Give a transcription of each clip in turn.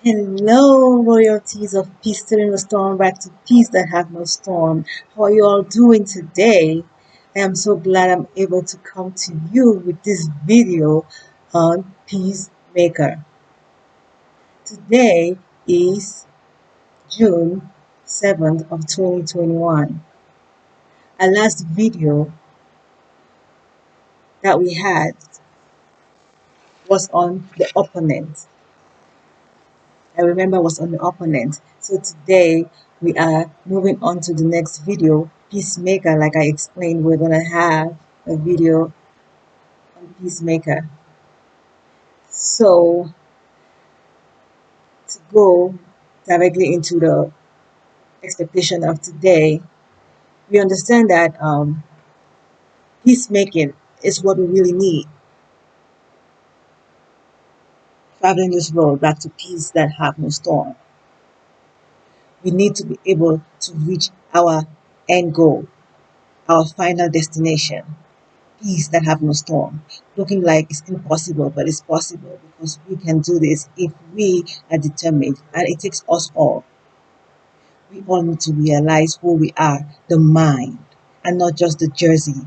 Hello, royalties of peace during the storm, back to peace that have no storm. How are you all doing today? I am so glad I'm able to come to you with this video on Peacemaker. Today is June 7th of 2021. Our last video that we had was on the opponent. I remember was on the opponent. So today we are moving on to the next video, Peacemaker. Like I explained, we're gonna have a video on Peacemaker. So to go directly into the expectation of today, we understand that peacemaking is what we really need. Traveling this road back to peace that have no storm. We need to be able to reach our end goal, our final destination. Peace that have no storm. Looking like it's impossible, but it's possible because we can do this if we are determined, and it takes us all. We all need to realize who we are, the mind, and not just the jersey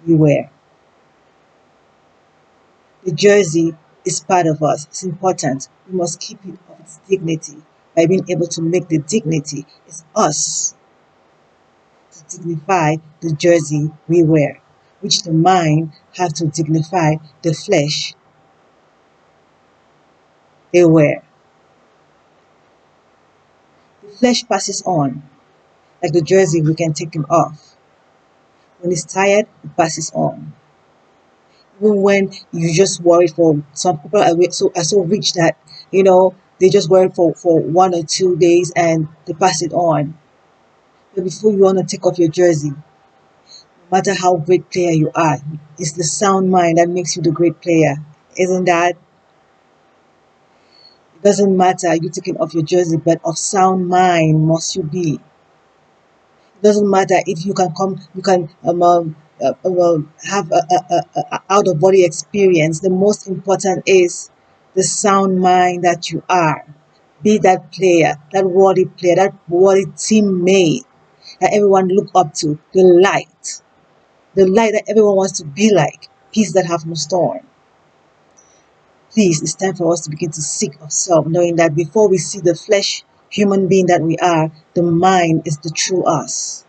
we wear. The jersey is part of us. It's important. We must keep it of its dignity by being able to make the dignity. It's us to dignify the jersey we wear, which the mind have to dignify the flesh they wear. The flesh passes on. Like the jersey, we can take him off. When it's tired, it passes on. Even when you just worry for some people are so rich that they just worry for 1 or 2 days and they pass it on. But before you want to take off your jersey, no matter how great player you are, it's the sound mind that makes you the great player. Isn't that? It doesn't matter you taking off your jersey, but of sound mind must you be. It doesn't matter if you can have a out of body experience. The most important is the sound mind that you are. Be that player, that worthy player, that worthy teammate that everyone look up to. The light that everyone wants to be like. Peace that have no storm. Please, it's time for us to begin to seek ourselves, knowing that before we see the flesh human being that we are, the mind is the true us.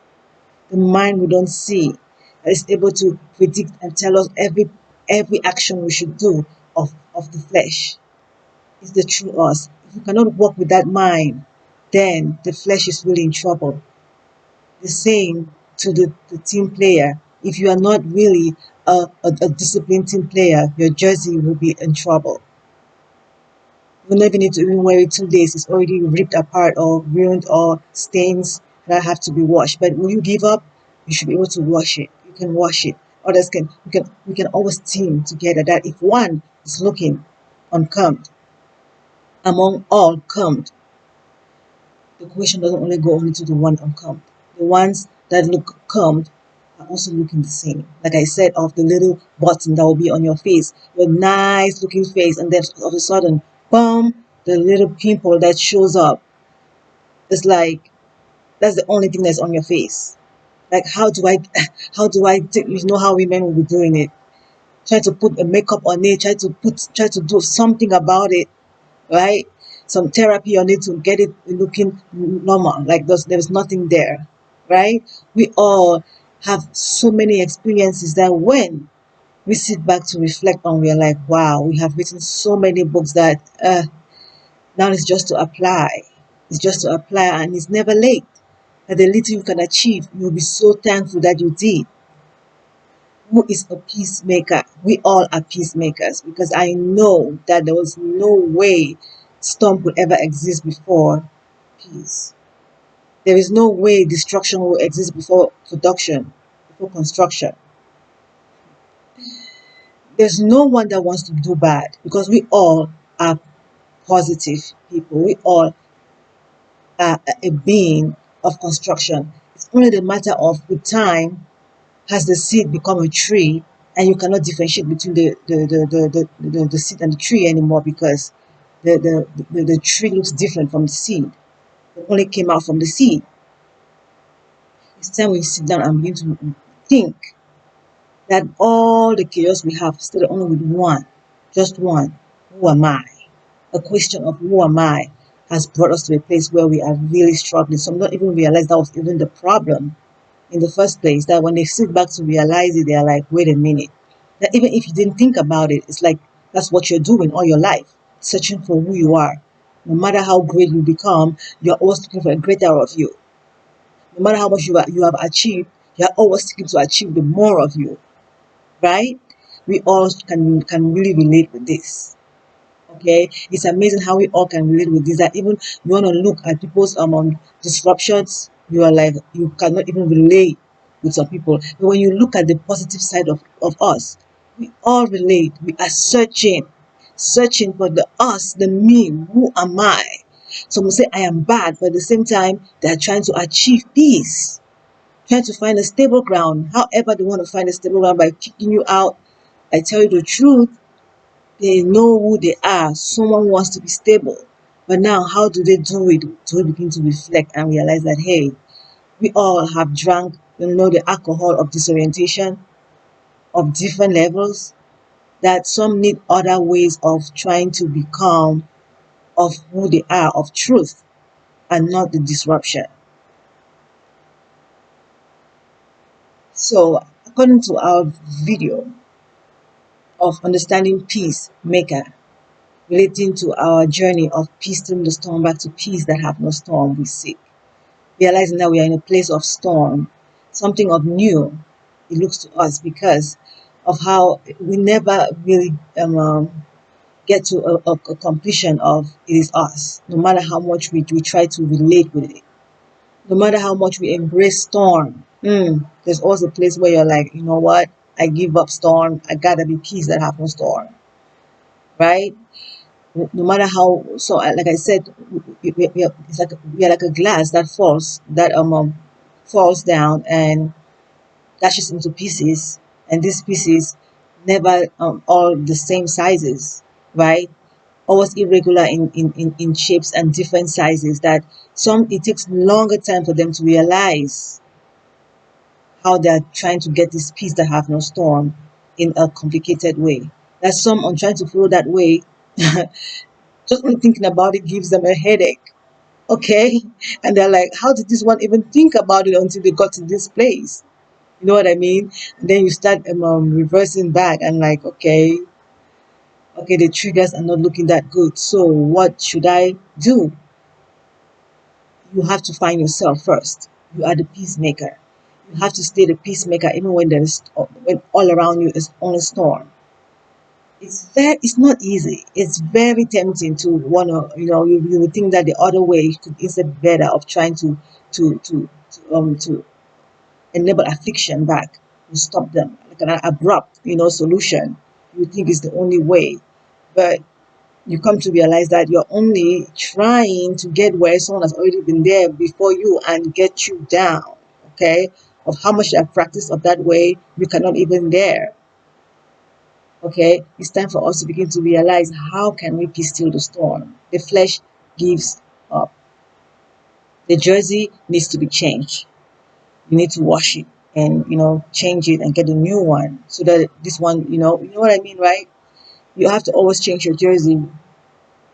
The mind we don't see, that is able to predict and tell us every action we should do of the flesh, is the true us. If we cannot work with that mind, then the flesh is really in trouble. The same to the team player. If you are not really a disciplined team player, your jersey will be in trouble. You will not even need to even wear it 2 days. It's already ripped apart or ruined or stains that have to be washed. But when you give up, you should be able to wash it. You can wash it. Others can. We can always team together. That if one is looking uncombed, among all combed, the question doesn't only go only to the one uncombed. The ones that look combed are also looking the same. Like I said, of the little button that will be on your face, your nice looking face, and then all of a sudden, boom, the little pimple that shows up. It's like that's the only thing that's on your face. Like how do I you know how women will be doing it? Try to put a makeup on it, try to do something about it, right? Some therapy on it to get it looking normal, like there's nothing there, right? We all have so many experiences that when we sit back to reflect on, we are like, wow, we have written so many books that now it's just to apply. It's just to apply, and it's never late. And the little you can achieve, you'll be so thankful that you did. Who is a peacemaker? We all are peacemakers, because I know that there was no way storm could ever exist before peace. There is no way destruction will exist before production, before construction. There's no one that wants to do bad, because we all are positive people. We all are a being of construction. It's only the matter of, with time, has the seed become a tree, and you cannot differentiate between the seed and the tree anymore, because the tree looks different from the seed. It only came out from the seed. It's time we sit down and begin to think that all the chaos we have started only with one, just one. Who am I? A question of who am I has brought us to a place where we are really struggling. Some don't even realize that was even the problem in the first place. That when they sit back to realize it, they are like, wait a minute. That even if you didn't think about it, it's like that's what you're doing all your life, searching for who you are. No matter how great you become, you're always looking for a greater of you. No matter how much you have achieved, you're always seeking to achieve the more of you, right? We all can really relate with this. Okay, it's amazing how we all can relate with this. That even you want to look at people's disruptions, you are like you cannot even relate with some people. But when you look at the positive side of us, we all relate. We are searching for the us, the me. Who am I? Some will say I am bad, but at the same time they are trying to achieve peace, trying to find a stable ground. However, they want to find a stable ground by kicking you out. I tell you the truth, they know who they are. Someone wants to be stable. But now, how do they do it? Do we begin to reflect and realize that, hey, we all have drunk, the alcohol of disorientation of different levels, that some need other ways of trying to become of who they are, of truth, and not the disruption. So, according to our video of understanding Peacemaker, relating to our journey of peace through the storm back to peace that have no storm we seek. Realizing that we are in a place of storm, something of new, it looks to us because of how we never really get to a completion of it is us, no matter how much we try to relate with it, no matter how much we embrace storm. There's always a place where you're like, you know what, I give up storm, I gotta be peace that have no storm, right? No matter how, so like I said, it's like we are like a glass that falls down and dashes into pieces, and these pieces never all the same sizes, right? Always irregular in shapes and different sizes, that some it takes longer time for them to realize how they're trying to get this piece that have no storm in a complicated way. That some on trying to follow that way just only thinking about it gives them a headache. Okay, and they're like, how did this one even think about it until they got to this place? You know what I mean? And then you start reversing back and like, okay, the triggers are not looking that good, so what should I do? You have to find yourself first. You are the peacemaker. You have to stay the peacemaker even when when all around you is on a storm. It's not easy. It's very tempting to wanna, you would think that the other way could is a better of trying to enable affliction back, to stop them, like an abrupt, solution. You think is the only way. But you come to realize that you're only trying to get where someone has already been there before you and get you down. Okay? Of how much you have practiced of that way, you cannot even there. Okay, it's time for us to begin to realize, how can we peace still the storm? The flesh gives up. The jersey needs to be changed. You need to wash it and change it and get a new one, so that this one, you know what I mean, right? You have to always change your jersey.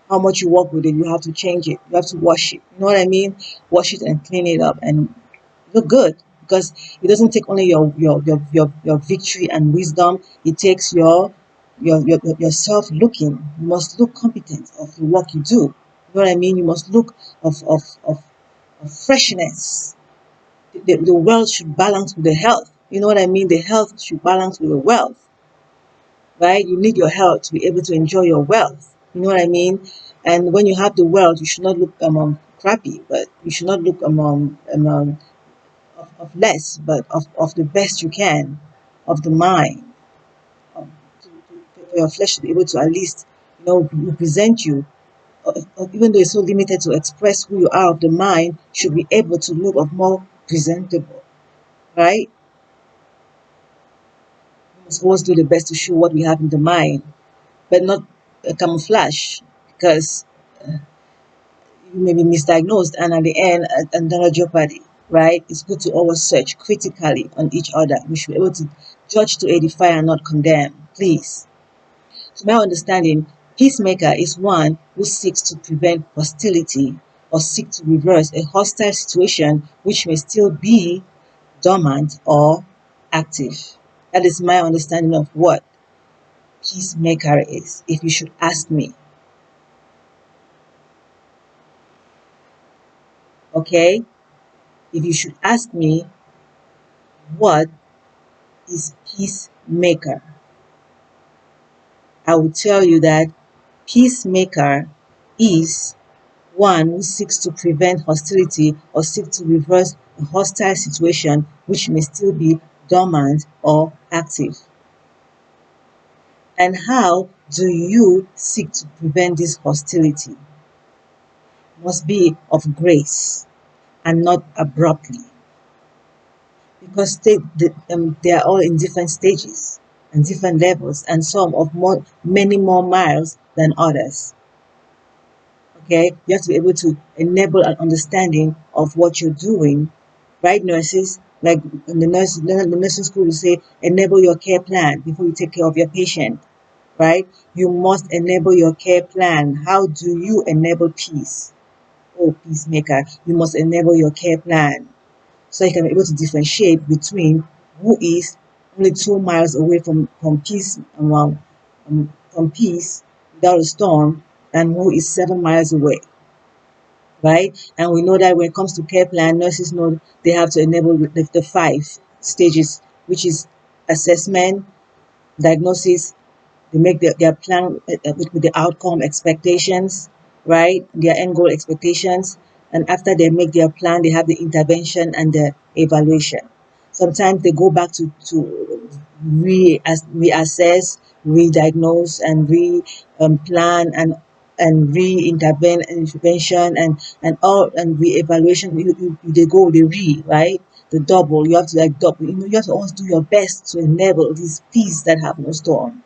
How much you work with it, you have to change it. You have to wash it. You know what I mean? Wash it and clean it up and look good, because it doesn't take only your victory and wisdom. It takes yourself looking. You must look competent of the work you do. You know what I mean? You must look of freshness. The wealth should balance with the health. You know what I mean? The health should balance with the wealth, right? You need your health to be able to enjoy your wealth. You know what I mean? And when you have the wealth, you should not look crappy, but you should not look of less, but of the best you can, of the mind, um, for your flesh to be able to at least, represent you, even though it's so limited to express who you are of the mind, should be able to look of more presentable, right? We must always do the best to show what we have in the mind, but not camouflage, because you may be misdiagnosed, and at the end, another jeopardy, right? It's good to always search critically on each other. We should be able to judge to edify and not condemn, please. To my understanding, peacemaker is one who seeks to prevent hostility or seek to reverse a hostile situation which may still be dormant or active. That is my understanding of what peacemaker is, if you should ask me. Okay? If you should ask me, what is peacemaker? I will tell you that peacemaker is one who seeks to prevent hostility or seeks to reverse a hostile situation which may still be dormant or active. And how do you seek to prevent this hostility? It must be of grace and not abruptly, because they are all in different stages and different levels, and some of many more miles than others. Okay, you have to be able to enable an understanding of what you're doing, right, nurses? Like in the nursing school, you say enable your care plan before you take care of your patient, right? You must enable your care plan. How do you enable peace? Oh, peacemaker, you must enable your care plan so you can be able to differentiate between who is only 2 miles away from peace, from peace without a storm, and who is 7 miles away, right? And we know that when it comes to care plan, nurses know they have to enable the 5 stages, which is assessment, diagnosis. They make their plan with the outcome expectations, right? Their end goal expectations. And after they make their plan, they have the intervention and the evaluation. Sometimes they go back to reassess, re-diagnose, and plan and re-intervene and intervention and all and re-evaluation. They go the right, the double. You have to like double. You have to always do your best to enable this peace that have no storm.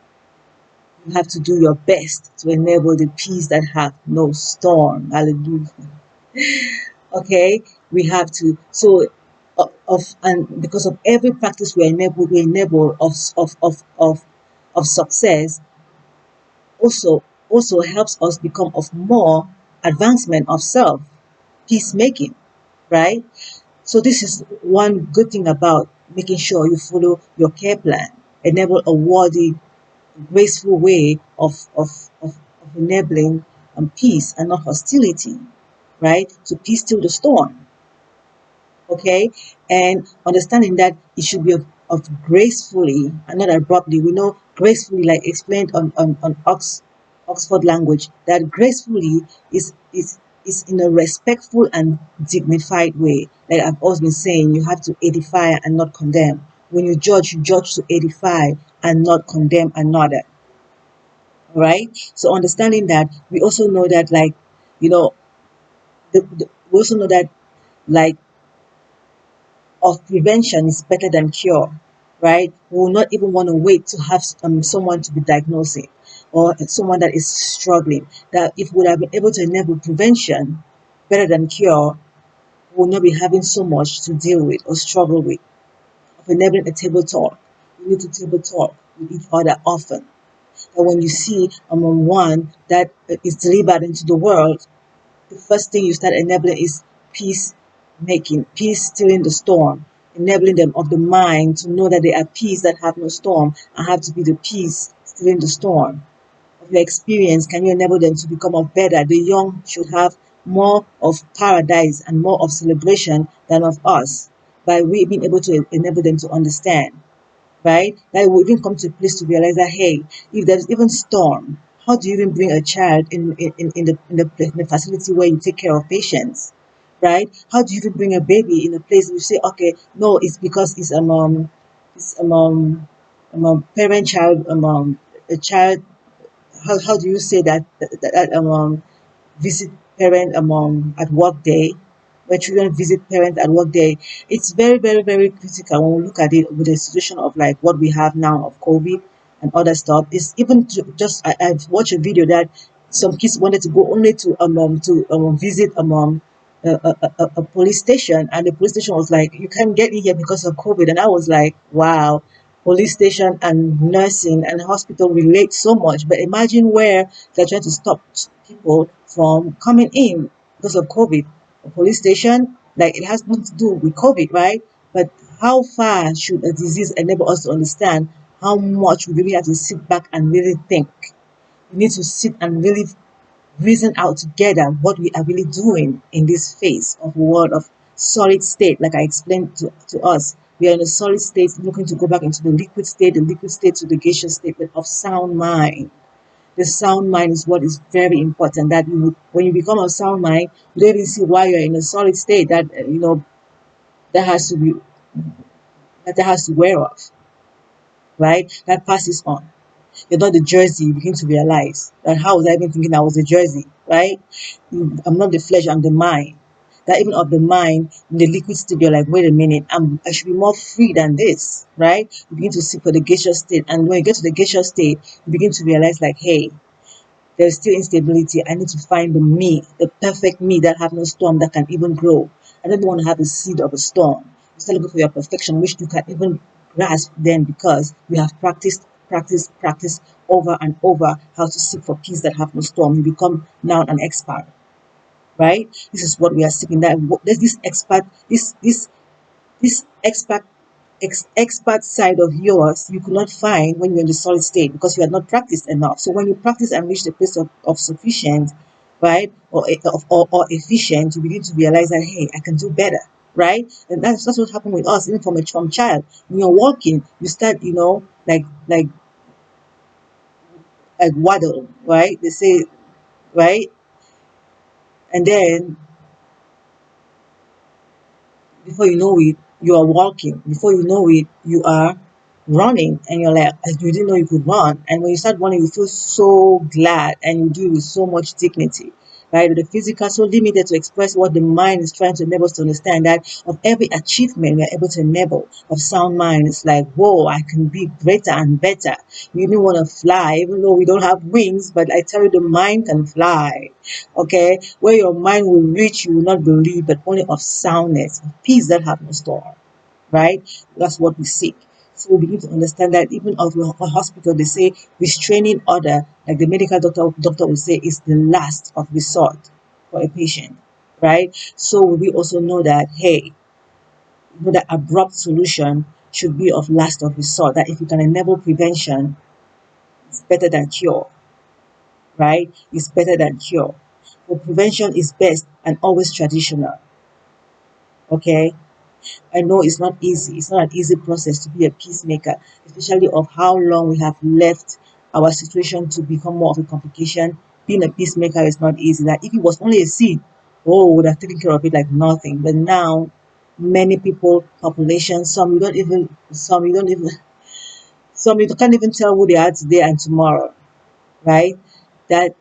You have to do your best to enable the peace that have no storm. Hallelujah. Okay, we have to. So, and because of every practice we enable of success, also helps us become of more advancement of self, peacemaking, right? So this is one good thing about making sure you follow your care plan, enable a worthy, graceful way of enabling peace and not hostility, right? To peace still the storm, okay? And understanding that it should be of gracefully and not abruptly. We know gracefully, like explained on Oxford language, that gracefully is in a respectful and dignified way. Like I've always been saying, you have to edify and not condemn. When you judge to edify and not condemn another. Right? So understanding that, we also know that, like, you know, we also know that, like, of prevention is better than cure, right? We will not even want to wait to have someone to be diagnosing or someone that is struggling. That if we would have been able to enable prevention better than cure, we will not be having so much to deal with or struggle with. Of enabling a table talk, we need to table talk with each other often. And when you see one that is delivered into the world, the first thing you start enabling is peace making, peace stilling the storm, enabling them of the mind to know that they are peace that have no storm and have to be the peace stilling the storm. Of your experience, can you enable them to become of better? The young should have more of paradise and more of celebration than of us, by we being able to enable them to understand, right? That will even come to a place to realize that, hey, if there's even storm, how do you even bring a child in the facility where you take care of patients, right? How do you even bring a baby in a place where you say, okay, no, it's because it's parent child a child. How do you say that visit parent at work day, where children visit parents at work day? It's very, very, very critical when we look at it with the situation of like what we have now of COVID and other stuff. It's even just I've watched a video that Some kids wanted to go only to visit a police station, and the police station was like, you can't get in here because of COVID. And I was like, wow, police station and nursing and hospital relate so much. But imagine where they're trying to stop people from coming in because of COVID. A police station, like, it has nothing to do with COVID, right? But how far should a disease enable us to understand how much we really have to sit back and really think? We need to sit and really reason out together what we are really doing in this phase of world of solid state. Like I explained to us, we are in a solid state looking to go back into the liquid state to the gaseous state, but of sound mind. The sound mind is what is very important. That you, when you become a sound mind, you don't even see why you're in a solid state. That that has to be that has to wear off, right? That passes on. You're not the jersey. You begin to realize that, how was I even thinking I was a jersey, right? I'm not the flesh, I'm the mind. That even of the mind, in the liquid state, you're like, wait a minute, I should be more free than this, right? You begin to seek for the gaseous state. And when you get to the gaseous state, you begin to realize, like, hey, there's still instability. I need to find the me, the perfect me that have no storm, that can even grow. I don't want to have a seed of a storm. You start looking for your perfection, which you can even grasp then, because you have practiced over and over how to seek for peace that have no storm. You become now an expert, right? This is what we are seeking. That there's this expert, this expert side of yours you could not find when you're in the solid state, because you had not practiced enough. So when you practice and reach the place of sufficient, right, or efficient, you begin to realize that, hey, I can do better, right? And that's what happened with us, even from child. When you're walking, you start, like waddle, right? They say, right? And then before you know it, you are walking. Before you know it, you are running, and you're like, you didn't know you could run. And when you start running, you feel so glad, and you do it with so much dignity, right? The physical so limited to express what the mind is trying to enable us to understand, that of every achievement we are able to enable of sound mind. It's like, whoa, I can be greater and better. You even want to fly, even though we don't have wings, but I tell you, the mind can fly. Okay, where your mind will reach, you will not believe, but only of soundness, of peace that have no storm, right? That's what we seek. So we begin to understand that even of a hospital, they say restraining order, like the medical doctor will say, is the last of resort for a patient, right? So we also know that, hey, that abrupt solution should be of last of resort. That if you can enable prevention, it's better than cure, right? It's better than cure. But prevention is best and always traditional. Okay, I know it's not easy. It's not an easy process to be a peacemaker, especially of how long we have left our situation to become more of a complication. Being a peacemaker is not easy. That if it was only a seed, oh, we would have taken care of it like nothing. But now, many people, population, some you can't even tell who they are today and tomorrow, right? That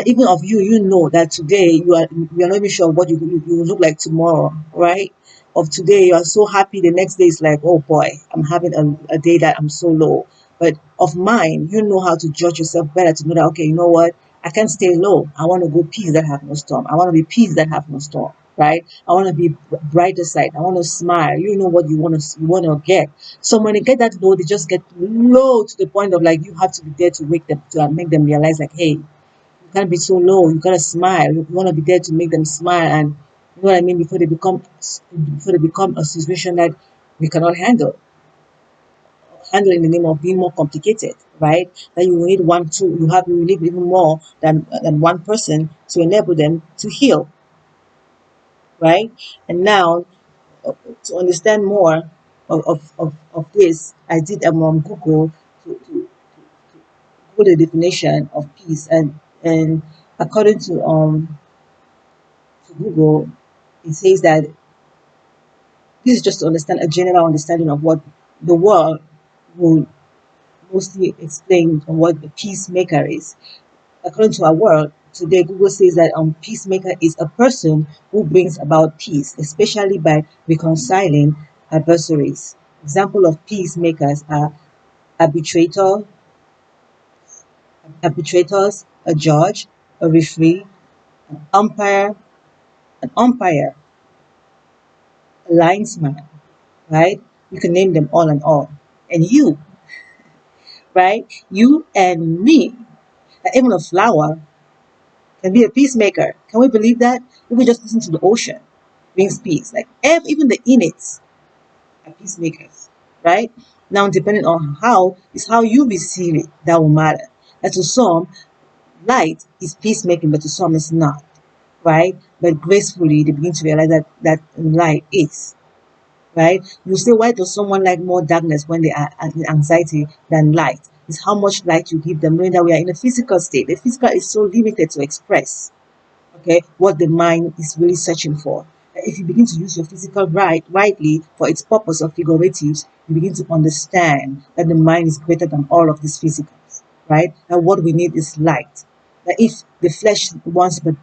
even of you, that today you are not even sure what you will look like tomorrow, right? Of today, you are so happy. The next day is like, oh boy, I'm having a day that I'm so low. But of mine, you know how to judge yourself better to know that, okay, you know what? I can't stay low. I want to go peace that have no storm. I want to be peace that have no storm, right? I want to be brighter side. I want to smile. You know what you want to get. So when they get that low, they just get low to the point of, like, you have to be there to wake them, to make them realize, like, hey, you can't be so low. You gotta smile. You want to be there to make them smile, and you know what I mean, before they become a situation that we cannot handle in the name of being more complicated, right? That you will need one, two, you need even more than one person to enable them to heal, right? And now, to understand more of this, I did Google to Google the definition of peace, and according to Google, it says that this is just to understand a general understanding of what the world will mostly explain on what a peacemaker is. According to our world today, Google says that peacemaker is a person who brings about peace, especially by reconciling adversaries. Example of peacemakers are arbitrator, arbitrators, a judge, a referee, an umpire, an umpire, a linesman, right? You can name them all and all. And you, right? You and me, even a flower can be a peacemaker. Can we believe that? If we just listen to the ocean, brings peace. Like even the innets are peacemakers, right? Now, depending on how you receive it, that will matter. And to some, light is peacemaking, but to some, it's not, right? But gracefully, they begin to realize that light is. Right? You say, why does someone like more darkness when they are in anxiety than light? It's how much light you give them, knowing that we are in a physical state. The physical is so limited to express, okay, what the mind is really searching for. If you begin to use your physical rightly for its purpose of figuratives, you begin to understand that the mind is greater than all of these physicals, right? That what we need is light. That if the flesh wants but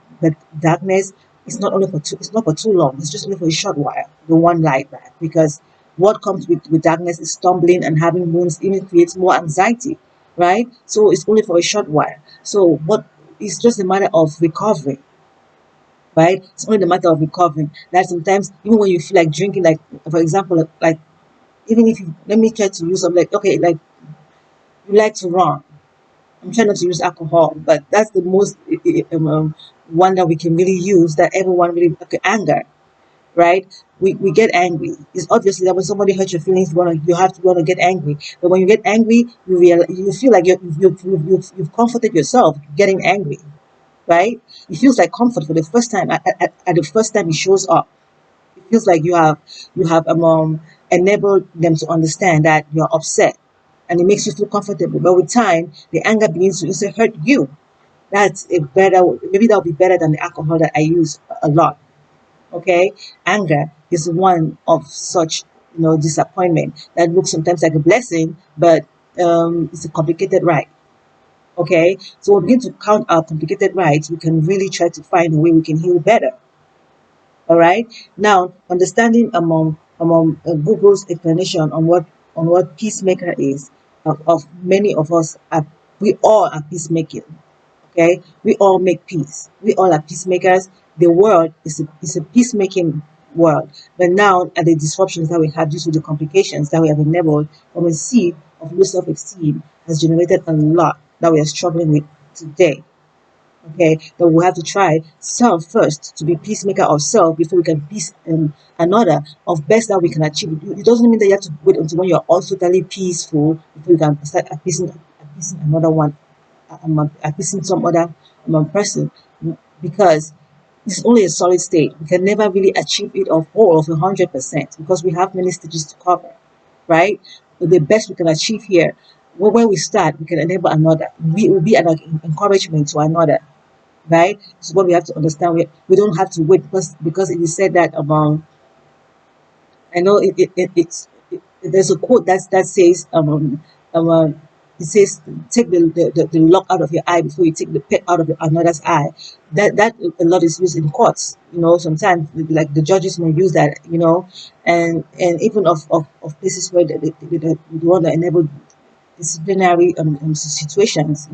darkness, it's not for too long. It's just only for a short while. The one light back, because what comes with darkness is stumbling and having wounds. Even creates more anxiety, right? So it's only for a short while. So what it's just a matter of recovery, right? It's only the matter of recovering. That sometimes, even when you feel like drinking, like for example, like even if you let me try to use something like okay, like you like to run. I'm trying not to use alcohol, but that's the most one that we can really use that everyone really okay, anger, right? We get angry. It's obviously that when somebody hurts your feelings, you want to get angry. But when you get angry, you feel like you've comforted yourself getting angry, right? It feels like comfort for the first time. At the first time it shows up, it feels like you have enabled them to understand that you're upset, and it makes you feel comfortable. But with time, the anger begins to instead hurt you. That's a better. Maybe that'll be better than the alcohol that I use a lot. Okay, anger is one of such disappointment that looks sometimes like a blessing, but it's a complicated ride. Okay, so we begin to count our complicated rides. We can really try to find a way we can heal better. All right. Now, understanding among Google's explanation on what peacemaker is, of many of us are, we all are peacemaking. Okay, we all make peace. We all are peacemakers. The world is a peacemaking world. But now, at the disruptions that we have due to the complications that we have enabled from a seed of low self-esteem has generated a lot that we are struggling with today. Okay, that we have to try self first to be peacemaker of self before we can peace another of best that we can achieve. It doesn't mean that you have to wait until when you're all totally peaceful before you can start appeasing another one, appeasing some other person, because it's only a solid state. We can never really achieve it of all of 100% because we have many stages to cover, right? But the best we can achieve here, where we start, we can enable another. We will be an encouragement to another, right? So what we have to understand, we don't have to wait because it is said that I know there's a quote that says it says take the lock out of your eye before you take the pet out of another's eye. That a lot is used in courts. Sometimes like the judges may use that. And even of places where they want to enable disciplinary situations.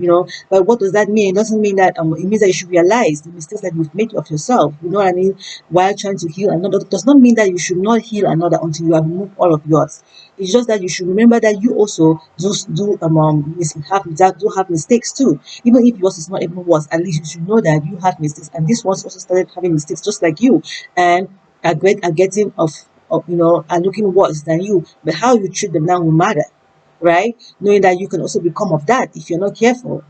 But what does that mean? It doesn't mean that it means that you should realize the mistakes that you've made of yourself. You know what I mean? While trying to heal another, does not mean that you should not heal another until you have removed all of yours. It's just that you should remember that you also do have mistakes too. Even if yours is not even worse, at least you should know that you have mistakes, and this one's also started having mistakes just like you, and are getting are looking worse than you. But how you treat them now will matter, right? Knowing that you can also become of that if you're not careful.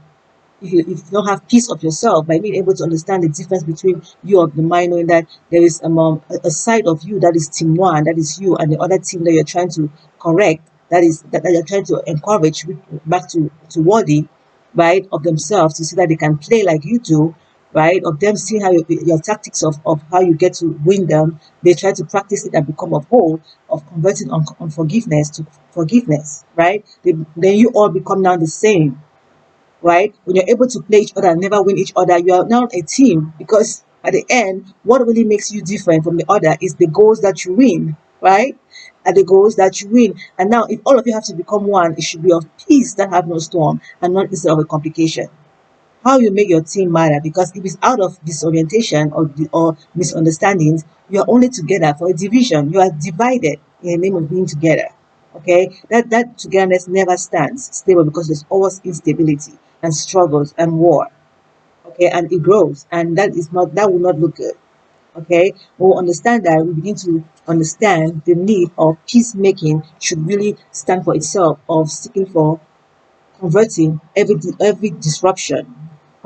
If you don't have peace of yourself, by being able to understand the difference between you of the mind, knowing that there is a side of you that is team one, that is you, and the other team that you're trying to correct, that you're trying to encourage back to worthy, right, of themselves, to see that they can play like you do, right, of them seeing how your tactics of how you get to win them. They try to practice it and become a whole of converting unforgiveness to forgiveness, right? Then you all become now the same, right? When you're able to play each other and never win each other, you are now a team, because at the end, what really makes you different from the other is the goals that you win, right? And the goals that you win. And now, if all of you have to become one, it should be of peace that have no storm and not instead of a complication. How you make your team matter, because if it's out of disorientation or misunderstandings, you are only together for a division. You are divided in the name of being together. Okay, that togetherness never stands stable, because there's always instability and struggles and war. Okay, and it grows, and that will not look good. Okay, when we understand that, we begin to understand the need of peacemaking should really stand for itself, of seeking for converting every disruption.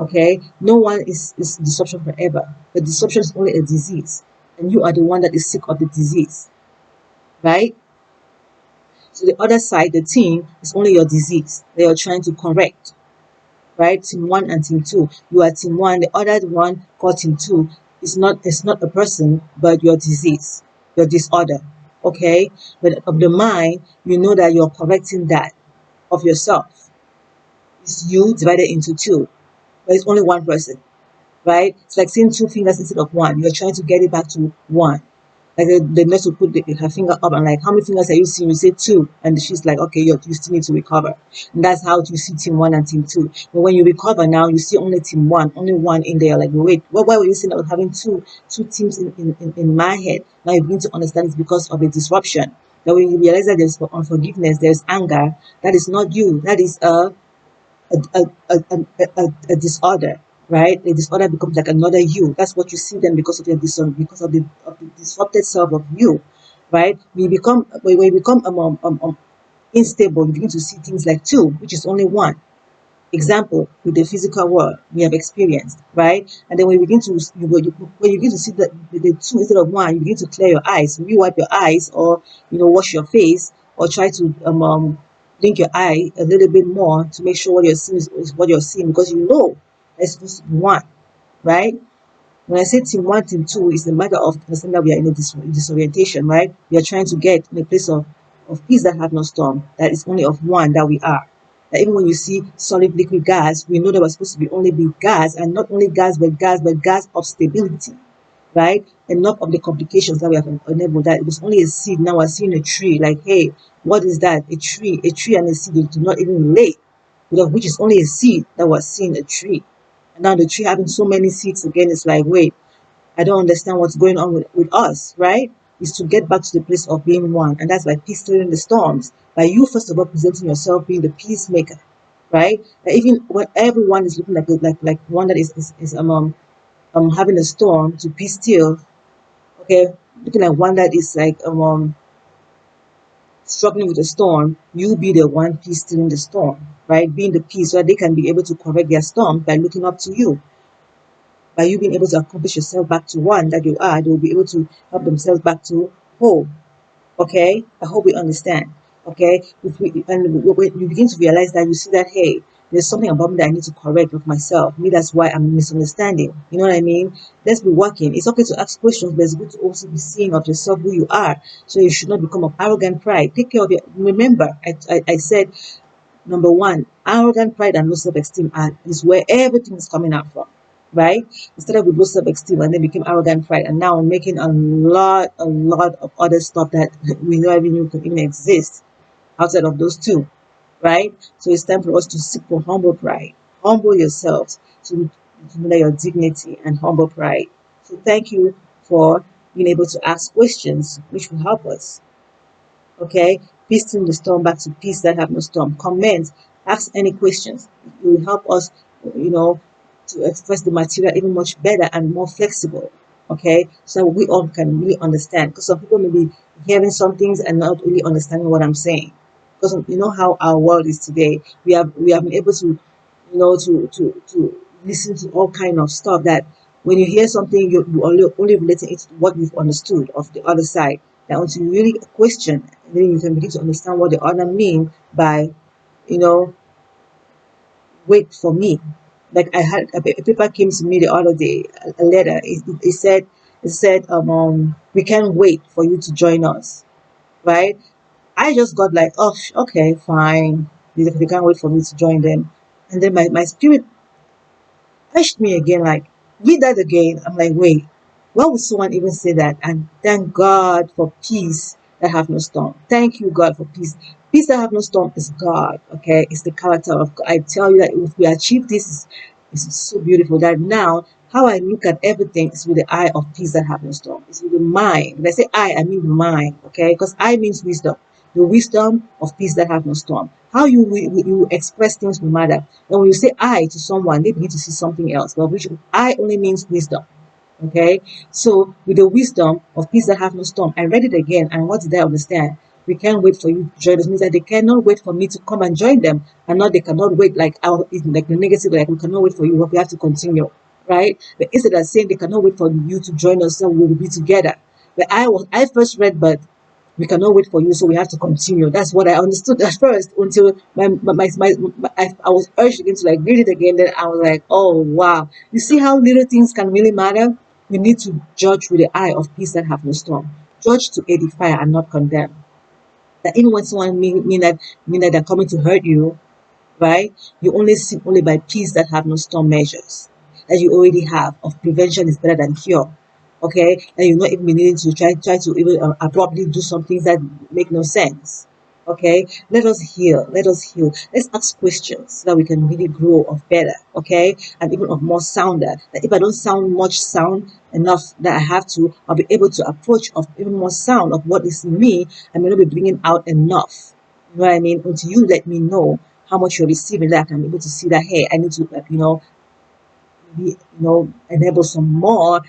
Okay, no one is disruption forever. The disruption is only a disease, and you are the one that is sick of the disease, right? So the other side, the team, is only your disease that you're trying to correct, right? Team one and team two. You are team one. The other one called team two is not, it's not a person, but your disease, your disorder. Okay, but of the mind, you know that you're correcting that of yourself. It's you divided into two, but it's only one person, right? It's like seeing two fingers instead of one. You're trying to get it back to one. Like the nurse will put her finger up and like, how many fingers are you seeing? You say two, and she's like, okay, you still need to recover. And that's how you see team one and team two. But when you recover now, you see only team one, only one in there. Like, wait, why were you saying I was having two teams in my head? Now you begin to understand it's because of a disruption. That when you realize that there's unforgiveness, there's anger, that is not you. That is a disorder, right? A disorder becomes like another you. That's what you see them, because of your because of the disrupted self of you, right? When we become unstable, you begin to see things like two, which is only one. Example, with the physical world we have experienced, right? And then when you begin to when you begin to see that the two instead of one, you begin to clear your eyes. You wipe your eyes, or wash your face, or try to blink your eye a little bit more to make sure what you're seeing is what you're seeing, because you know it's supposed to be one, right? When I say team one, team two, it's a matter of understanding that we are in a disorientation, right? We are trying to get in a place of peace that have no storm, that is only of one that we are. That even when you see solid liquid gas, we know that we're supposed to be only be gas, and not only gas, but gas of stability, right? Enough of the complications that we have enabled, that it was only a seed, now we're seeing a tree. Like, hey, what is that? A tree and a seed do not even relate, which is only a seed that we're seeing a tree. And now the tree having so many seeds again, it's like, wait, I don't understand what's going on with us, right? Is to get back to the place of being one. And that's by peace during the storms. By you, first of all, presenting yourself being the peacemaker, right? That even when everyone is looking like one that is having a storm, to be still, okay, looking at one that is like struggling with a storm, you be the one peace during the storm, right? Being the peace, so that they can be able to correct their storm by looking up to you. By you being able to accomplish yourself back to one that you are, they will be able to help themselves back to whole. Okay, I hope we understand. Okay, when you begin to realize that, you see that, hey, there's something about me that I need to correct with myself. Me, that's why I'm misunderstanding. You know what I mean? Let's be working. It's okay to ask questions, but it's good to also be seeing of yourself who you are. So you should not become of arrogant pride. Take care of your. Remember, I said, number one, arrogant pride and low self-esteem is where everything is coming out from, right? Instead of with low self-esteem, and then became arrogant pride, and now making a lot of other stuff that we never even knew could even exist outside of those two, right? So it's time for us to seek for humble pride. Humble yourselves to know your dignity and humble pride. So thank you for being able to ask questions, which will help us. Okay, peace in the storm, back to peace that have no storm. Comment, ask any questions. It will help us, you know, to express the material even much better and more flexible. Okay, so we all can really understand, because some people may be hearing some things and not really understanding what I'm saying. Because you know how our world is today. We have been able to, to listen to all kind of stuff that when you hear something, you only relating it to what you've understood of the other side. That until you really question, then you can begin to understand what the other mean by, you know, wait for me. Like I had a paper came to me the other day, a letter. It said we can't wait for you to join us, right? I just got like, oh, okay, fine. They can't wait for me to join them. And then my spirit touched me again, like, read that again. I'm like, wait, why would someone even say that? And thank God for peace that have no storm. Thank you, God, for peace. Peace that have no storm is God, okay? It's the character of God. I tell you that if we achieve this, It's so beautiful that now how I look at everything is with the eye of peace that have no storm. It's with the mind. When I say I mean mind, okay? Because I means wisdom. The wisdom of peace that have no storm. How you express things will matter. And when you say I to someone, they begin to see something else. But which I only means wisdom. Okay, so with the wisdom of peace that have no storm, I read it again, and what did I understand? We can't wait for you to join us. Means that they cannot wait for me to come and join them, and not they cannot wait like like the negative, like we cannot wait for you, but we have to continue, right? But instead of saying they cannot wait for you to join us, so we will be together. But I first read, but we cannot wait for you, so we have to continue. That's what I understood at first until I was urged again to like read it again. Then I was like, oh wow, you see how little things can really matter. We need to judge with the eye of peace that have no storm. Judge to edify and not condemn. That even when someone mean that they're coming to hurt you, right? You only seek only by peace that have no storm measures that you already have. Of prevention is better than cure. Okay, and you're not even needing to try to even abruptly do some things that make no sense. Okay, let us heal. Let us heal. Let's ask questions so that we can really grow of better. Okay, and even of more sounder. That if I don't sound much sound enough that I have to, I'll be able to approach of even more sound of what is in me. I may not be bringing out enough. You know what I mean? Until you let me know how much you're receiving, that I'm able to see that, hey, I need to, like, maybe, enable some more,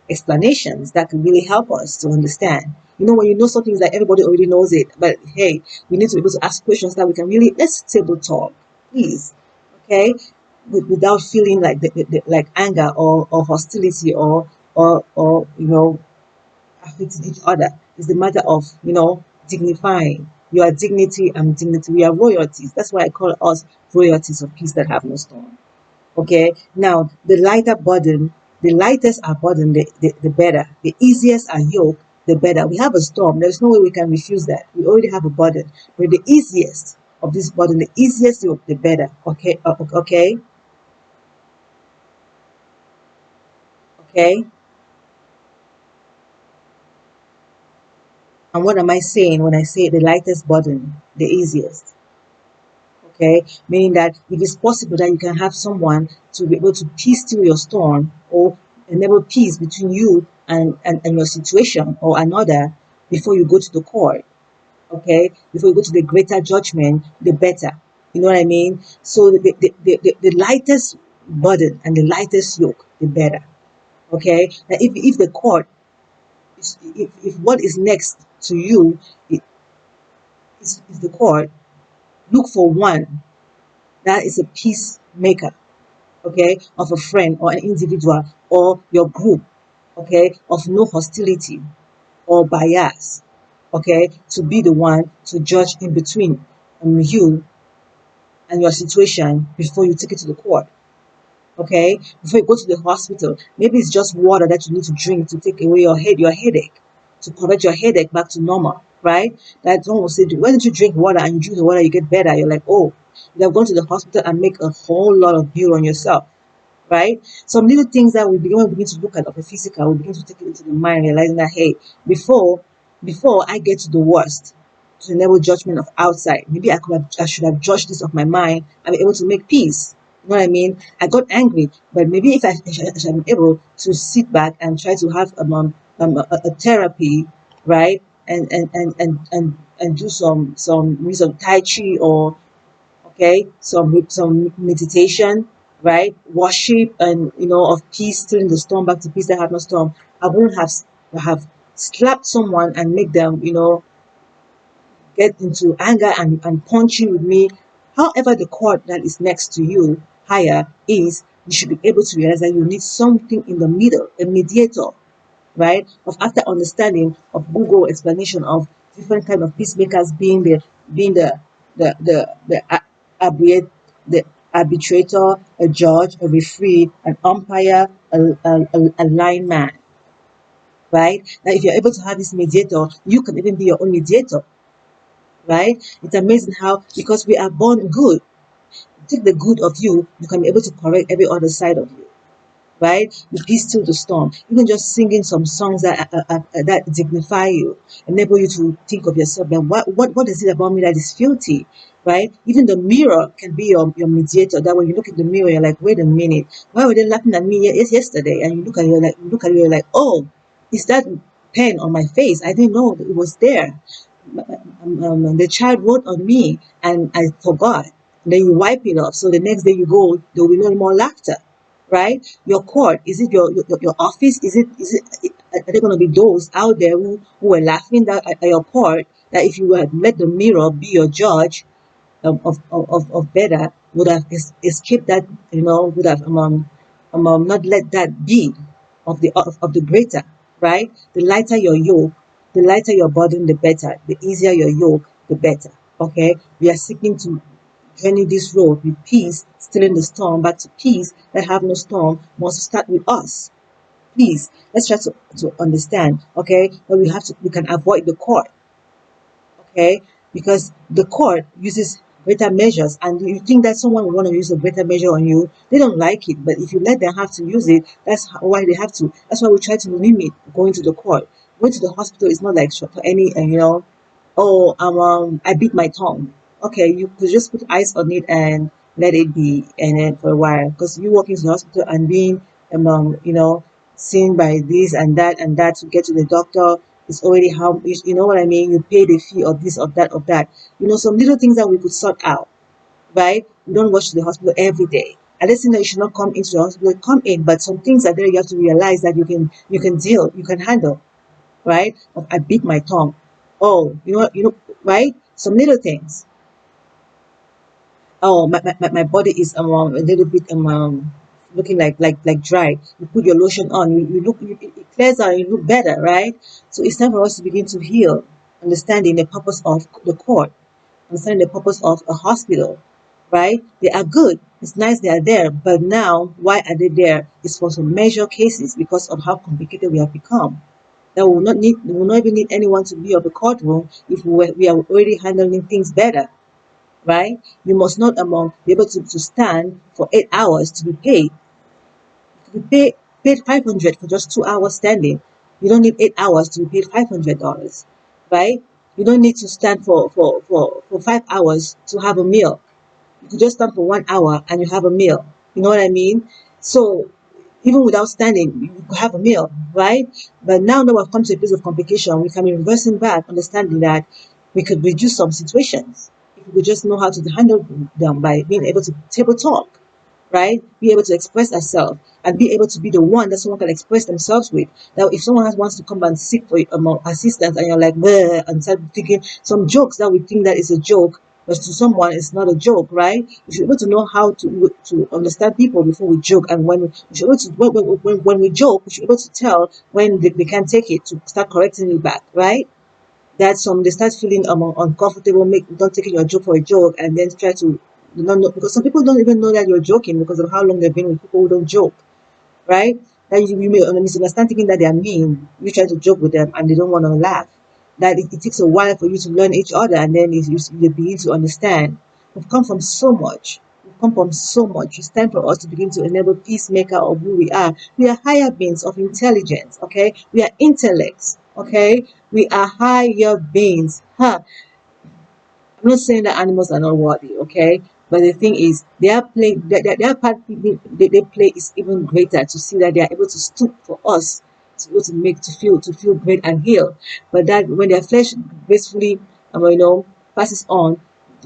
explanations that can really help us to understand. When you know something, is like everybody already knows it, but hey, we need to be able to ask questions that we can really, let's table talk, please, okay, without feeling like like anger or hostility or affecting each other. It's the matter of, dignifying. You are dignity, I'm dignity. We are royalties. That's why I call us royalties of peace that have no storm. Okay. Now, the lighter burden, the lightest are burden, the better. The easiest are yoke, the better. We have a storm. There's no way we can refuse that. We already have a burden. But the easiest of this burden, the easiest yoke, the better. Okay. Okay. Okay. And what am I saying when I say the lightest burden, the easiest? Okay, meaning that if it's possible that you can have someone to be able to peace through your storm or enable peace between you and your situation or another before you go to the court, okay, before you go to the greater judgment, the better. You know what I mean? So the lightest burden and the lightest yoke, the better. Okay, now if the court, if what is next to you is the court, look for one that is a peacemaker, okay, of a friend or an individual or your group, okay, of no hostility or bias, okay, to be the one to judge in between you and your situation before you take it to the court. Okay, before you go to the hospital, maybe it's just water that you need to drink to take away your headache, to correct your headache back to normal, right? That someone will say, why don't you drink water, and you drink the water, you get better. You're like, oh, you have gone to the hospital and make a whole lot of bill on yourself, right? Some little things that when we begin to look at of the physical, we begin to take it into the mind, realizing that, hey, before I get to the worst, to enable judgment of outside, maybe I should have judged this of my mind and be able to make peace. You know what I mean? I got angry, but maybe if I should be able to sit back and try to have a therapy, right? And do some tai chi, or okay, some meditation, right, worship, and of peace, turning the storm back to peace that have no storm. I wouldn't have slapped someone and make them get into anger and punching with me. However, the court that is next to you higher is, you should be able to realize that you need something in the middle, a mediator, right? Of after understanding of Google explanation of different kind of peacemakers being the arbitrator, a judge, a referee, an umpire, a lineman, right? Now, if you're able to have this mediator, you can even be your own mediator, right? It's amazing how, because we are born good, take the good of you, you can be able to correct every other side of you. right? You be still the storm. Even just singing some songs that dignify you, enable you to think of yourself. Then what is it about me that is filthy, right? Even the mirror can be your mediator. That when you look in the mirror, you're like, wait a minute, why were they laughing at me yesterday? And you look at it, you're like, oh, is that pen on my face? I didn't know it was there. The child wrote on me and I forgot. Then you wipe it off. So the next day you go, there will be no more laughter, right? Your court, is it your office? Is it are there going to be those out there who were laughing at your court, that if you had let the mirror be your judge of better, would have escaped that, would have not let that be of the greater, right? The lighter your yoke, the lighter your burden, the better. The easier your yoke, the better. Okay, we are seeking to journey this road with peace, still in the storm, but to peace that have no storm must start with us. Please, let's try to understand, okay? But we can avoid the court, okay? Because the court uses greater measures, and you think that someone will want to use a greater measure on you, they don't like it. But if you let them have to use it, why they have to. That's why we try to limit going to the court. Going to the hospital is not like for any, oh, I beat my tongue. Okay, you could just put ice on it and let it be, and then for a while, because you walk into the hospital and being, seen by this and that to get to the doctor is already how, you know what I mean. You pay the fee of this, of that, of that. Some little things that we could sort out, right? You don't rush to the hospital every day. And listen, that you should not come into the hospital, come in, but some things are there you have to realize that you can handle, right? I beat my tongue. Oh, right? Some little things. Oh, my body is a little bit looking like dry. You put your lotion on, you look, it clears out, you look better, right? So it's time for us to begin to heal, understanding the purpose of the court, understanding the purpose of a hospital, right? They are good. It's nice they are there, but now why are they there? It's for some major cases because of how complicated we have become. That we will not even need anyone to be of the courtroom if we are already handling things better, right? You must not be able to stand for 8 hours to be paid. To be paid 500 for just 2 hours standing. You don't need 8 hours to be paid $500, right? You don't need to stand for 5 hours to have a meal. You could just stand for 1 hour and you have a meal. You know what I mean? So even without standing, you could have a meal, right? But now that we've come to a place of complication, we can be reversing back, understanding that we could reduce some situations if we could just know how to handle them by being able to table talk, right? Be able to express ourselves and be able to be the one that someone can express themselves with. Now, if someone wants to come and seek for assistance and you're like, bleh, and start thinking some jokes that we think that is a joke, but to someone it's not a joke, right? We should be able to know how to understand people before we joke, and when we should be able to when we joke, we should be able to tell when they can't take it to start correcting it back, right? That some they start feeling uncomfortable, don't taking your joke for a joke, and then try to not know, because some people don't even know that you're joking because of how long they've been with people who don't joke, right? That you may misunderstand thinking that they are mean. You try to joke with them and they don't want to laugh. That it takes a while for you to learn each other, and then you begin to understand. We've come from so much. We've come from so much. It's time for us to begin to enable peacemaker of who we are. We are higher beings of intelligence, okay? We are intellects, okay? We are higher beings. Huh? I'm not saying that animals are not worthy, okay? But the thing is, their part they play is even greater, to see that they are able to stoop for us to be able to feel great and heal. But that when their flesh gracefully, passes on,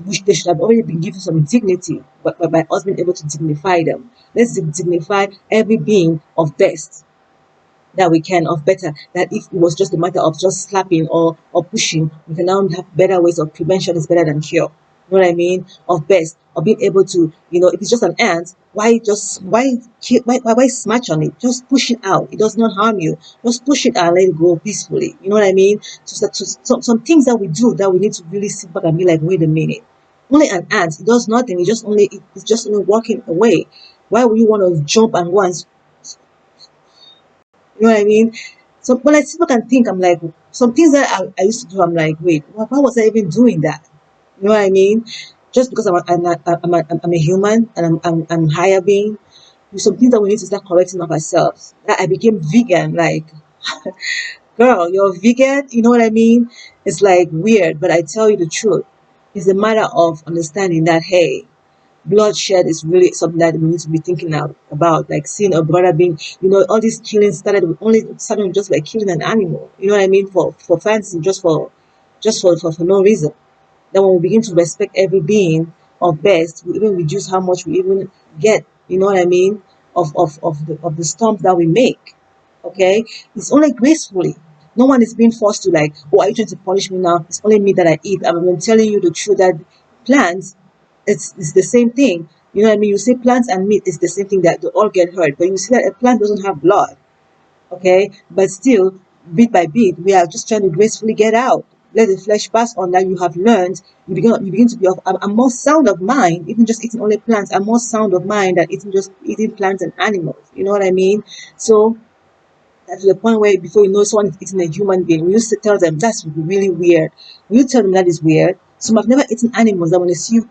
which they should have already been given some dignity, but by us being able to dignify them. Let's dignify every being of best that we can, of better, that if it was just a matter of just slapping or pushing, we can now have better ways of prevention is better than cure. You know what I mean? Of best, of being able to, if it's just an ant, why smash on it? Just push it out. It does not harm you. Just push it out and let it go peacefully. You know what I mean? So some things that we do that we need to really sit back and be like, wait a minute. Only an ant, it does nothing. It's just only walking away. Why would you want to jump and go and, you know what I mean? So when I sit back and think, I'm like, some things that I used to do, I'm like, wait, why was I even doing that? You know what I mean? Just because I'm a human and I'm higher being, There's some things that we need to start correcting of ourselves. I became vegan, like, girl, you're vegan, you know what I mean? It's like weird, but I tell you the truth. It's a matter of understanding that, hey, bloodshed is really something that we need to be thinking about. Like seeing a brother being, all these killings started with just like killing an animal. You know what I mean? For fancy, just for no reason. Then when we begin to respect every being of best, we even reduce how much we even get, you know what I mean, of the storms that we make. Okay? It's only gracefully. No one is being forced to like, oh, are you trying to punish me now? It's only me that I eat. I've been telling you the truth that plants, it's the same thing. You know what I mean? You say plants and meat is the same thing, that they all get hurt. But you see that a plant doesn't have blood. Okay, but still, bit by bit, we are just trying to gracefully get out. Let the flesh pass on that you have learned. You begin to be of a more sound of mind. Even just eating only plants, a more sound of mind than eating plants and animals. You know what I mean? So that's to the point where before you know someone is eating a human being, we used to tell them that's really weird. When you tell them that is weird, some have never eaten animals, that when they see you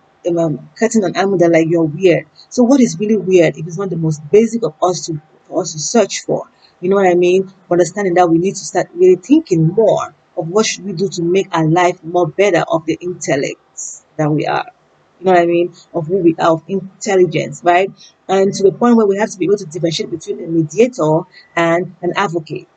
cutting an animal, they're like, you're weird. So what is really weird if it's not the most basic of us to for us to search for? You know what I mean? Understanding that we need to start really thinking more of what should we do to make our life more better of the intellects that we are. You know what I mean? Of who we are, of intelligence, right? And to the point where we have to be able to differentiate between a mediator and an advocate.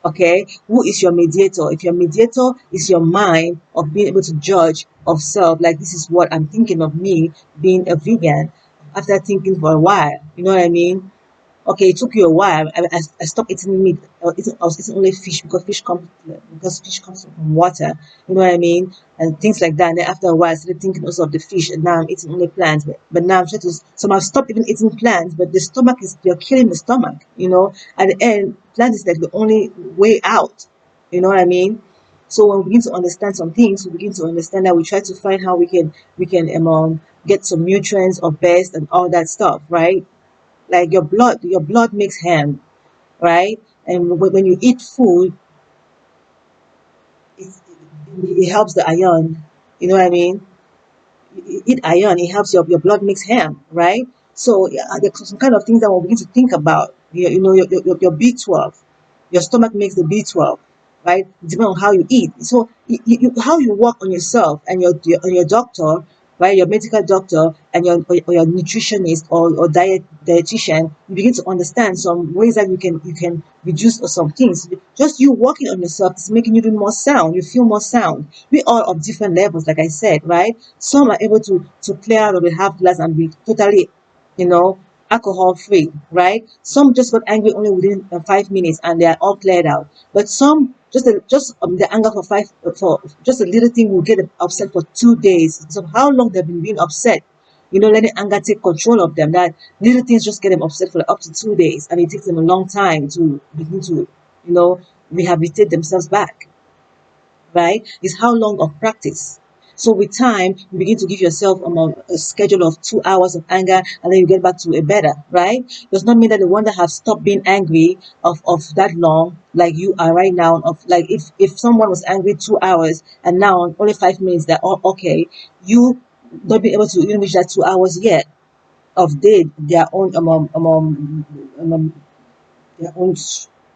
Okay, who is your mediator? If your mediator is your mind of being able to judge of self, like this is what I'm thinking of me being a vegan after thinking for a while, you know what I mean? Okay, it took you a while. I stopped eating meat. I was eating only fish because fish comes from water. You know what I mean? And things like that. And then after a while, I started thinking also of the fish, and now I'm eating only plants. But now I'm trying to. So I've stopped even eating plants. But the stomach is, you're killing the stomach. You know. At the end, plant is like the only way out. You know what I mean? So when we begin to understand some things, we begin to understand that we try to find how we can get some nutrients or best and all that stuff, right? Like your blood makes ham, right? And when you eat food, it, it helps the iron. You know what I mean? You eat iron, it helps your blood makes ham, right? So yeah, there's some kind of things that we'll begin to think about. Your B12, your stomach makes the B12, right? Depending on how you eat. So how you work on yourself and your doctor, right? Your medical doctor and your nutritionist or dietitian, you begin to understand some ways that you can reduce some things. Just you working on yourself is making you do more sound. You feel more sound. We all of different levels, like I said, right? Some are able to clear out of the half glass and be totally, you know, alcohol free, right? Some just got angry only within 5 minutes and they are all cleared out. But some just the anger for just a little thing will get them upset for 2 days. So how long they've been being upset, letting anger take control of them. That little things just get them upset for like up to 2 days, and it takes them a long time to begin to, rehabilitate themselves back, right? It's how long of practice. So with time, you begin to give yourself a schedule of 2 hours of anger, and then you get back to a better, right? Does not mean that the one that have stopped being angry of that long, like you are right now, of like if someone was angry 2 hours and now only 5 minutes, they're all okay. You not be able to even reach that 2 hours yet of their own their own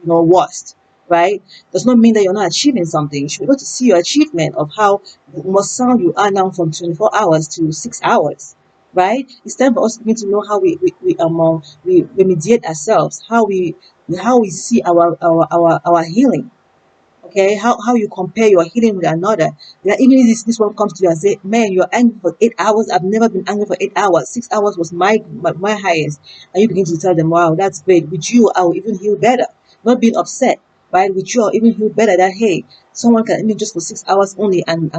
worst, right? Does not mean that you're not achieving something. You should be able to see your achievement of how much sound you are now from 24 hours to 6 hours, right? It's time for us to begin to know how we mediate ourselves, how we see our healing. Okay, how you compare your healing with another. That even if this one comes to you and say, man, you're angry for 8 hours. I've never been angry for 8 hours. 6 hours was my highest. And you begin to tell them, wow, that's great. With you, I will even heal better. Not being upset, right? With you, I'll even heal better. That hey, someone can even just for 6 hours only and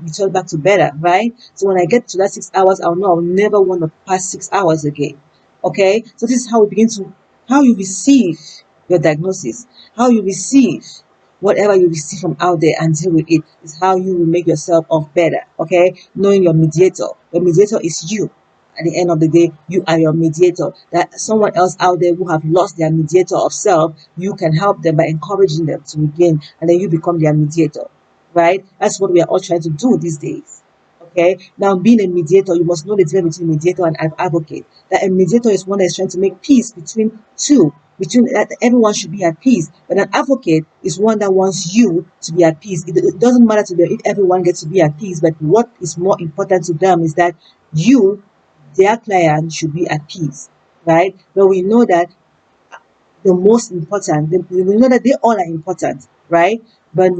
return back to better, right? So when I get to that 6 hours, I'll know I'll never want to pass 6 hours again. Okay, so this is how we begin to how you receive your diagnosis, how you receive whatever you receive from out there and deal with it is how you will make yourself of better. Okay, knowing your mediator is you. At the end of the day, you are your mediator. That someone else out there who have lost their mediator of self, you can help them by encouraging them to regain, and then you become their mediator, right? That's what we are all trying to do these days. Okay, now being a mediator, you must know the difference between mediator and an advocate. That a mediator is one that is trying to make peace between two, between that everyone should be at peace. But an advocate is one that wants you to be at peace. It doesn't matter to them if everyone gets to be at peace, but what is more important to them is that you, their client, should be at peace, right? But we know that the most important, we know that they all are important, right? But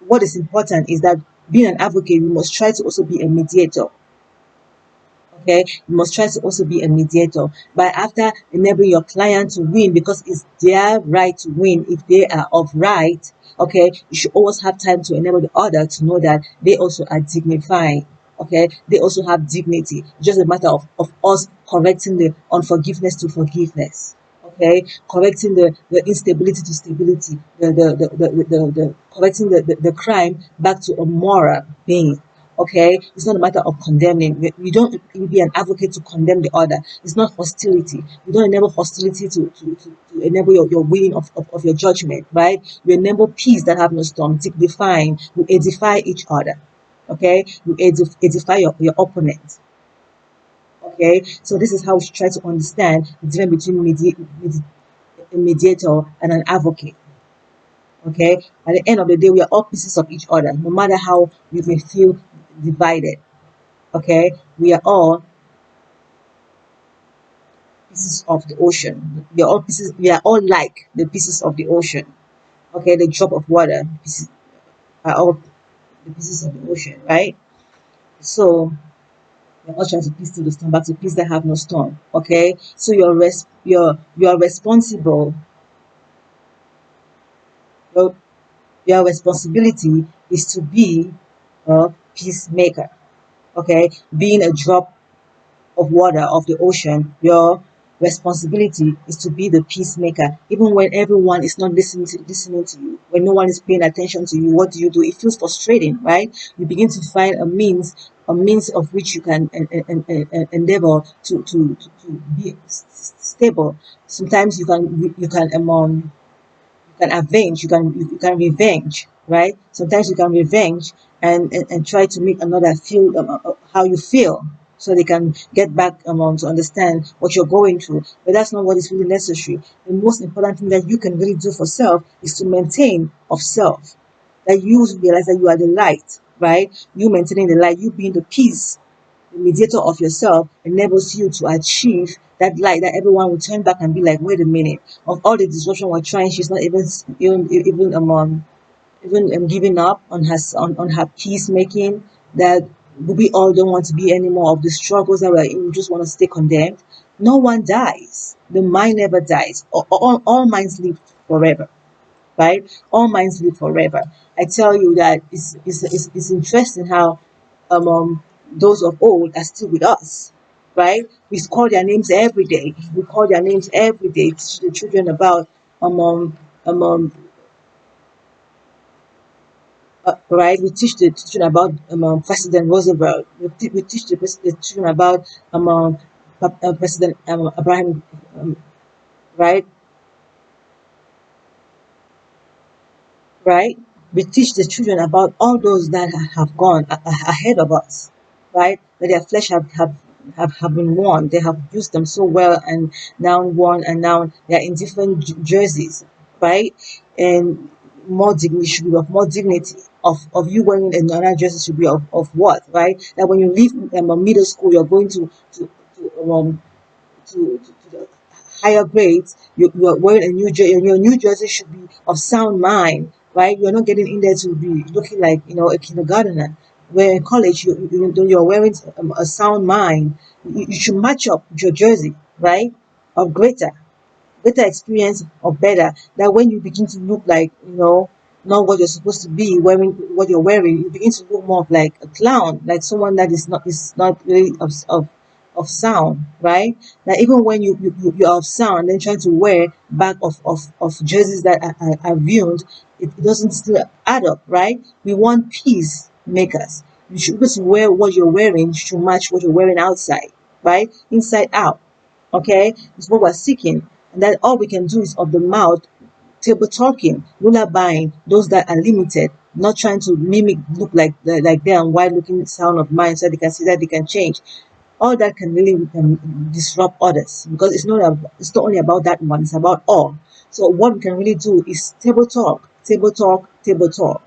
what is important is that being an advocate, you must try to also be a mediator. Okay, you must try to also be a mediator. But after enabling your client to win, because it's their right to win if they are of right, okay, you should always have time to enable the other to know that they also are dignified. Okay, they also have dignity. It's just a matter of us correcting the unforgiveness to forgiveness. Okay, correcting the instability to stability, the correcting the crime back to a moral being. Okay, it's not a matter of condemning. You don't be an advocate to condemn the other. It's not hostility. You don't enable hostility to enable your winning of your judgment, right? You enable peace that have no storm, dignifying. You edify each other. Okay, you edify your opponent. Okay, so this is how we should try to understand the difference between a mediator and an advocate. Okay, at the end of the day, we are all pieces of each other, no matter how we may feel divided. Okay, we are all pieces of the ocean. We are all pieces. We are all like the pieces of the ocean. Okay, the drop of water pieces are all the pieces of the ocean, right? So we're all trying to piece through the storm back to peace that have no storm. Okay, so you're responsible. Your, your responsibility is to be a peacemaker. Okay, being a drop of water of the ocean, your responsibility is to be the peacemaker. Even when everyone is not listening to you, when no one is paying attention to you, what do? It feels frustrating, right? You begin to find a means of which you can endeavor to be stable. Sometimes you can avenge, you can revenge, right? Sometimes you can revenge and try to make another feel how you feel, so they can get back to understand what you're going through. But that's not what is really necessary. The most important thing that you can really do for self is to maintain of self, that you realize that you are the light, right? You maintaining the light, you being the peace, the mediator of yourself, enables you to achieve that light, that everyone will turn back and be like, wait a minute, of all the disruption we're trying, she's not even giving up on on her peacemaking, that we all don't want to be any more of the struggles that we're in, we just want to stay condemned. No one dies. The mind never dies. All minds live forever, right? All minds live forever. I tell you that it's interesting how those of old are still with us, right? We call their names every day. We call their names every day, teach the children about um, right? We teach the children about President Roosevelt. We teach the children about President Abraham, right? Right? We teach the children about all those that have gone ahead of us, right? That their flesh have been worn. They have used them so well and now worn, and now they are in different jerseys, right? And more dignity should be of more dignity. Of you wearing another jersey should be of what, right? That when you leave middle school, you're going to the higher grades, you are wearing a new jersey, and your new jersey should be of sound mind, right? You're not getting in there to be looking like a kindergartner. Where in college you're wearing a sound mind, you should match up with your jersey, right? Of greater experience or better, that when you begin to look like not what you're supposed to be wearing, what you're wearing, you begin to look more of like a clown, like someone that is not really of sound, right? That even when you're of sound, then trying to wear back of jerseys that are ruined, it doesn't still add up, right? We want peace makers. You should, because you wear what you're wearing should match what you're wearing outside, right? Inside out. Okay, it's what we're seeking, and that all we can do is of the mouth table talking, lullabying those that are limited, not trying to mimic, look like them while looking sound of mind so they can see that they can change. All that can really disrupt others, because it's not only about that one, it's about all. So what we can really do is table talk, table talk, table talk.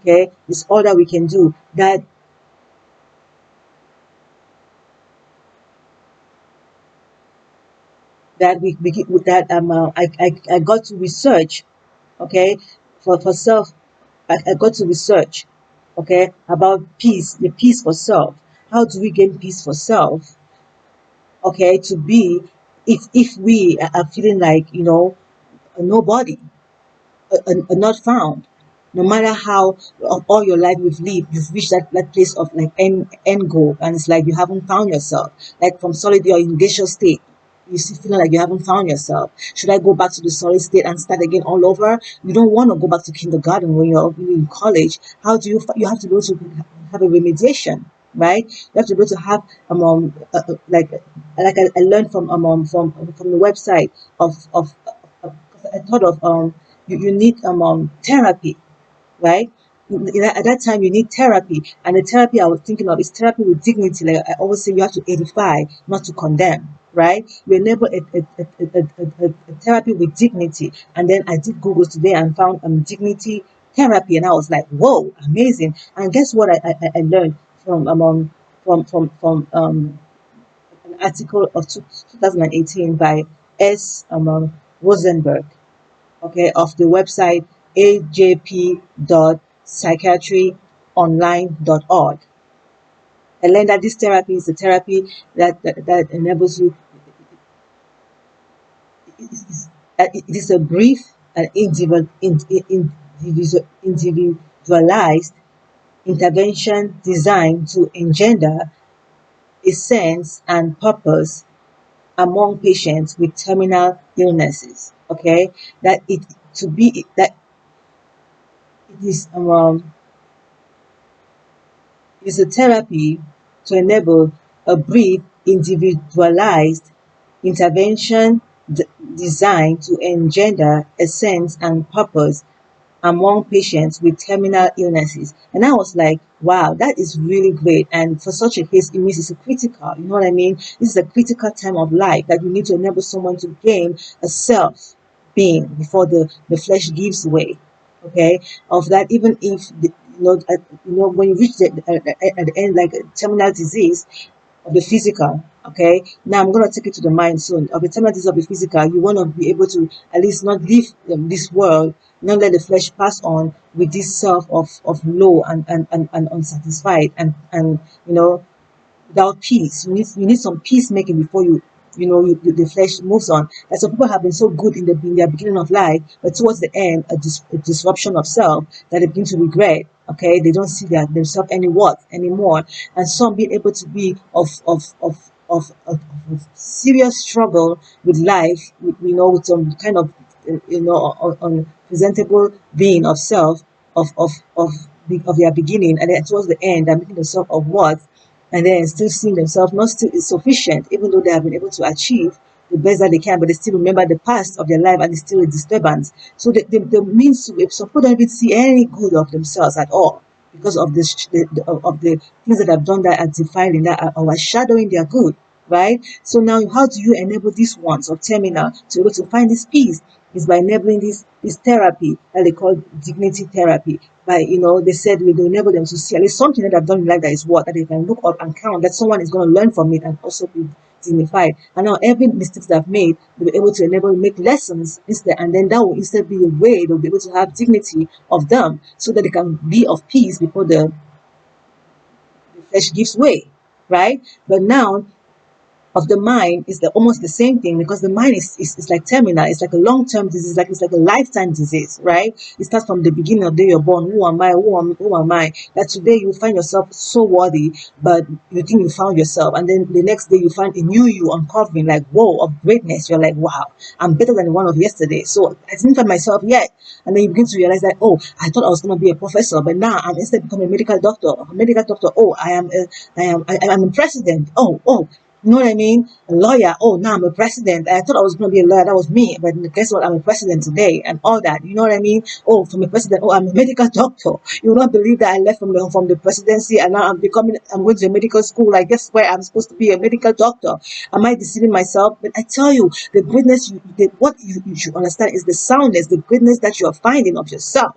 Okay, it's all that we can do. I got to research, okay, for self. I got to research, okay, about peace, the peace for self. How do we gain peace for self? Okay, to be, if we are feeling like, a nobody, not found. No matter how of all your life you've lived, you've reached that place of like end goal, and it's like you haven't found yourself. Like from solid or in gaseous state, you see feeling like you haven't found yourself. Should I go back to the solid state and start again all over? You don't want to go back to kindergarten when you're in college. How do you have to go to have a remediation, right? You have to be able to have I learned from the website of I thought of you need therapy, right? At that time you need therapy, and the therapy I was thinking of is therapy with dignity. Like I always say, you have to edify, not to condemn, right? You enable a therapy with dignity. And then I did Google today and found dignity therapy, and I was like, whoa, amazing. And guess what I learned from an article of 2018 by S. Rosenberg, okay, of the website ajp.psychiatryonline.org. I learned that this therapy is a therapy that enables you. It is a brief and individualized intervention designed to engender a sense and purpose among patients with terminal illnesses. Okay, that it to be that it is a therapy to enable a brief, individualized intervention designed to engender a sense and purpose among patients with terminal illnesses. And I was like, wow, that is really great. And for such a case, it means it's a critical, you know what I mean? This is a critical time of life that you need to enable someone to gain a self being before the flesh gives way. Okay, of that, even if when you reach at the end, like a terminal disease of the physical. Okay, now I'm going to take it to the mind soon. Of the terminal disease of the physical, you want to be able to at least not leave this world, not let the flesh pass on with this self of low and unsatisfied and without peace. You need some peacemaking before the flesh moves on. And some people have been so good in their beginning of life, but towards the end, a disruption of self that they begin to regret. Okay, they don't see themselves anymore, and some being able to be of serious struggle with life, with some kind of unpresentable being of self of their beginning, and then towards the end, they're making themselves of worth, and then still seeing themselves not still sufficient, even though they have been able to achieve the best that they can, but they still remember the past of their life, and it's still a disturbance. So the means to, if some people don't even see any good of themselves at all because of of the things that have done that are defiling, that are overshadowing their good, right? So now, how do you enable these ones of terminal to be able to find this peace? Is by enabling this therapy that they call dignity therapy. By they said we will enable them to see at least something that they've done in life that is what, that they can look up and count, that someone is going to learn from it and also be dignified. And now every mistake they've made, they'll be able to enable make lessons instead, and then that will instead be the way they'll be able to have dignity of them, so that they can be of peace before the flesh gives way, right? But now, of the mind is almost the same thing, because the mind is like terminal. It's like a long-term disease, like it's like a lifetime disease, right? It starts from the beginning of the day you're born. Who am I? Who am I? That today you find yourself so worthy, but you think you found yourself, and then the next day you find a new you uncovering, like, whoa, of greatness. You're like, wow, I'm better than the one of yesterday. So I didn't find myself yet. And then you begin to realize that, oh, I thought I was going to be a professor, but now I'm instead becoming a medical doctor. Oh, I am a president. Oh, You know what I mean? A lawyer, oh, now I'm a president. I thought I was going to be a lawyer. That was me. But guess what? I'm a president today and all that. You know what I mean? Oh, from a president, oh, I'm a medical doctor. You will not believe that I left from the presidency and now I'm going to a medical school. I guess where I'm supposed to be a medical doctor. Am I deceiving myself? But I tell you, the greatness, what you should understand is the soundness, the greatness that you are finding of yourself.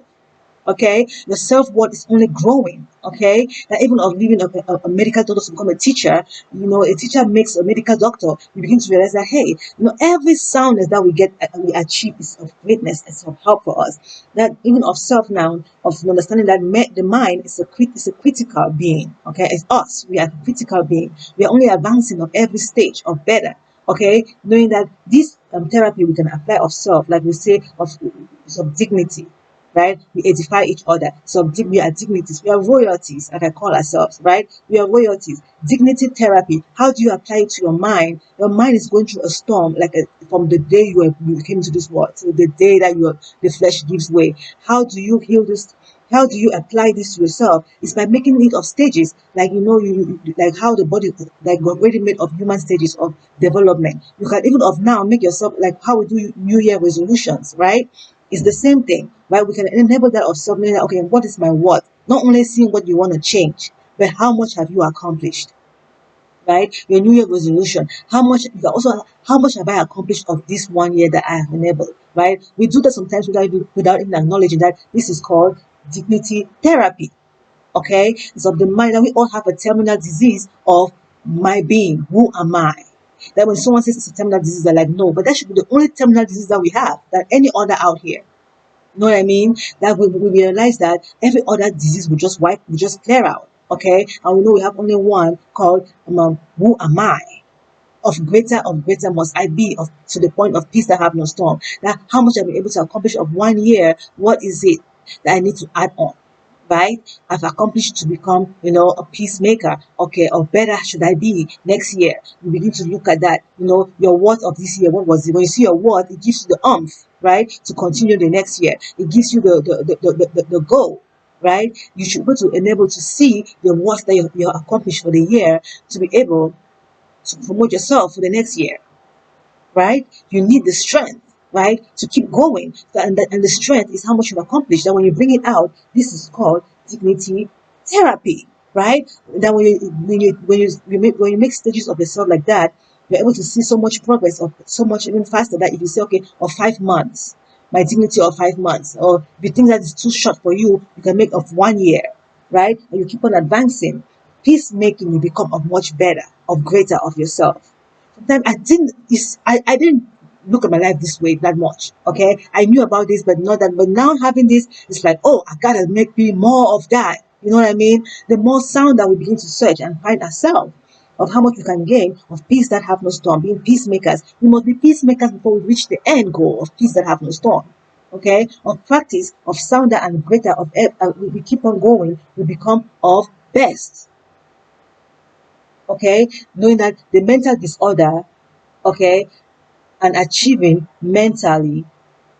Okay, your self-worth is only growing. Okay, that even of leaving a medical doctor to become a teacher, you know, a teacher makes a medical doctor. You begin to realize that, hey, you know, every soundness that we get, we achieve is of greatness, it's of help for us. That even of self now, of understanding that the mind is a critical being. Okay, it's us. We are a critical being. We are only advancing of every stage of better. Okay, knowing that this therapy we can apply of self, like we say, of dignity, right? We edify each other. So we are dignities. We are royalties, like I call ourselves, right? We are royalties. Dignity therapy. How do you apply it to your mind? Your mind is going through a storm, from the day you came to this world to the day that the flesh gives way. How do you heal this? How do you apply this to yourself? It's by making it of stages, like like how the body, like already made of human stages of development. You can even of now make yourself like how we do New Year resolutions, right? It's the same thing, right? We can enable that of self knowing that, okay, what is my worth? Not only seeing what you want to change, but how much have you accomplished, right? Your New Year resolution. How much have I accomplished of this 1 year that I have enabled, right? We do that sometimes without even acknowledging that this is called dignity therapy. Okay, it's of the mind that we all have a terminal disease of my being. Who am I? That when someone says it's a terminal disease, they're like, no, but that should be the only terminal disease that we have, that any other out here. You know what I mean? That we realize that every other disease will just clear out. Okay, and we know we have only one called who am I? Of greater must I be, to the point of peace that have no storm. That how much I've been able to accomplish of 1 year. What is it that I need to add on? Right? I've accomplished to become, a peacemaker. Okay, or better should I be next year? You begin to look at that, your worth of this year. What was it? When you see your worth, it gives you the right, to continue the next year. It gives you the goal, right? You should be to enable to see the worth that you accomplished for the year, to be able to promote yourself for the next year, right? You need the strength, right, to keep going. And the strength is how much you've accomplished. That when you bring it out, this is called dignity therapy, right? That when you make stages of yourself like that, you're able to see so much progress, or so much even faster. That if you say, okay, of 5 months, my dignity of 5 months, or if you think that is too short for you, you can make of 1 year, right? And you keep on advancing. Peacemaking, you become of much better, of greater of yourself. Sometimes I didn't look at my life this way that much. Okay, I knew about this, but not that. But now having this, it's like, oh, I gotta make me more of that. You know what I mean? The more sound that we begin to search and find ourselves, of how much we can gain of peace that have no storm. Being peacemakers, we must be peacemakers before we reach the end goal of peace that have no storm. Okay, of practice of sounder and greater of we keep on going, we become of best. Okay, knowing that the mental disorder, okay, and achieving mentally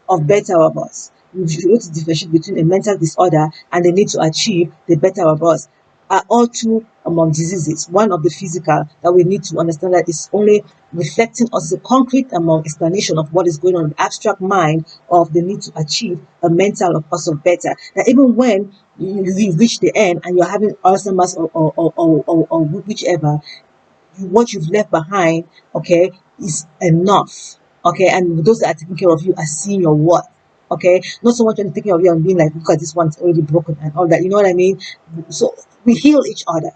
of better of us. We should be able to differentiate between a mental disorder and the need to achieve the better of us are all two among diseases. One of the physical that we need to understand that is only reflecting us a concrete among explanation of what is going on in the abstract mind of the need to achieve a mental of us of better. That even when you reach the end and you're having Alzheimer's or whichever, what you've left behind, okay, is enough. Okay, and those that are taking care of you are seeing your worth. Okay, not so much when taking care of you and being like, look at this one's already broken and all that. You know what I mean? So we heal each other.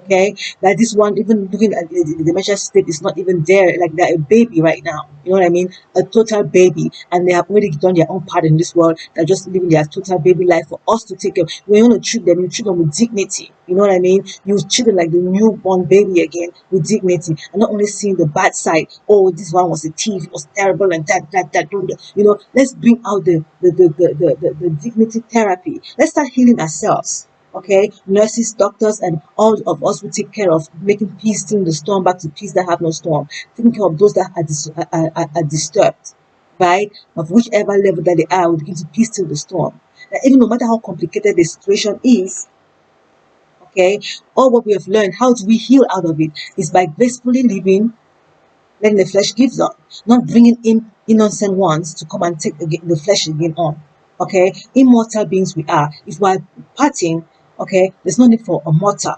Okay, that this one, even looking at the dementia state, is not even there. Like they're a baby right now. You know what I mean? A total baby, and they have already done their own part in this world. They're just living their total baby life for us to take care. When you want to treat them, you treat them with dignity. You know what I mean? You treat them like the newborn baby again with dignity, and not only seeing the bad side. Oh, this one was a thief, was terrible, and that. You know, let's bring out the dignity therapy. Let's start healing ourselves. Okay, nurses, doctors, and all of us will take care of making peace in the storm back to peace that have no storm. Taking care of those that are disturbed, right? Of whichever level that they are, will begin to peace till the storm. That even no matter how complicated the situation is, Okay, all what we have learned, how do we heal out of it, is by gracefully living, letting the flesh gives up, not bringing in innocent ones to come and take the flesh again on. Okay, immortal beings we are. If we are parting, okay, there's no need for a mortal.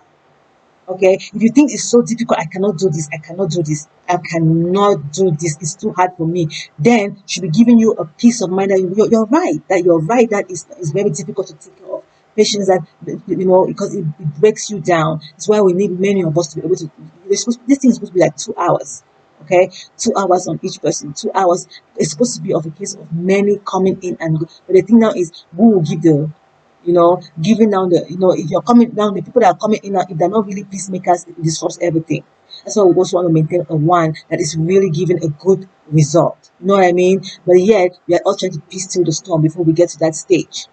Okay, if you think it's so difficult, I cannot do this, I cannot do this, I cannot do this, it's too hard for me, then should be giving you a peace of mind that you're right, that is very difficult to take care of. Patience, that, because it breaks you down. It's why we need many of us to be able to, this thing is supposed to be like 2 hours. Okay, 2 hours on each person, 2 hours. It's supposed to be of a case of many coming in and go. But the thing now is, who will give the, giving down the, if you're coming down, the people that are coming in, if they're not really peacemakers, it disrupts everything. That's why we also want to maintain a one that is really giving a good result. You know what I mean? But yet, we are all trying to peace through the storm before we get to that stage.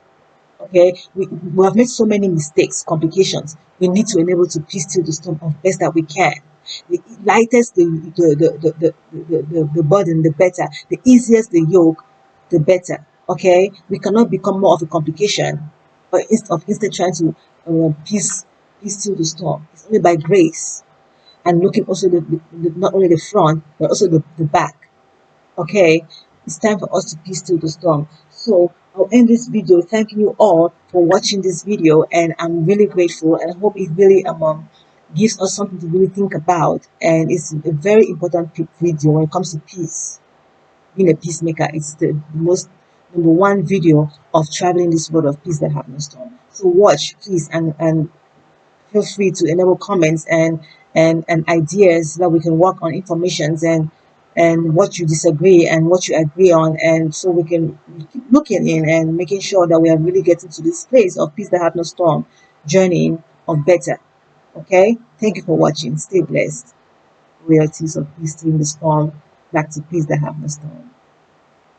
Okay, we have made so many mistakes, complications. We need to enable to piece through the storm of best that we can. The lightest the burden, the better. The easiest the yoke, the better. Okay, we cannot become more of a complication, but instead trying to piece through the storm. It's only by grace and looking also not only the front but also the back. Okay, it's time for us to peace through the storm. So I'll end this video thanking you all for watching this video, and I'm really grateful, and I hope it really gives us something to really think about. And it's a very important video when it comes to peace. Being a peacemaker, it's the most number one video of traveling this road of peace that have no storm. So watch, please, and feel free to enable comments and ideas so that we can work on informations and what you disagree and what you agree on, and so we can keep looking in and making sure that we are really getting to this place of peace that have no storm, journeying of better. Okay, thank you for watching. Stay blessed. Royalties of peace during the storm, back to peace that have no storm.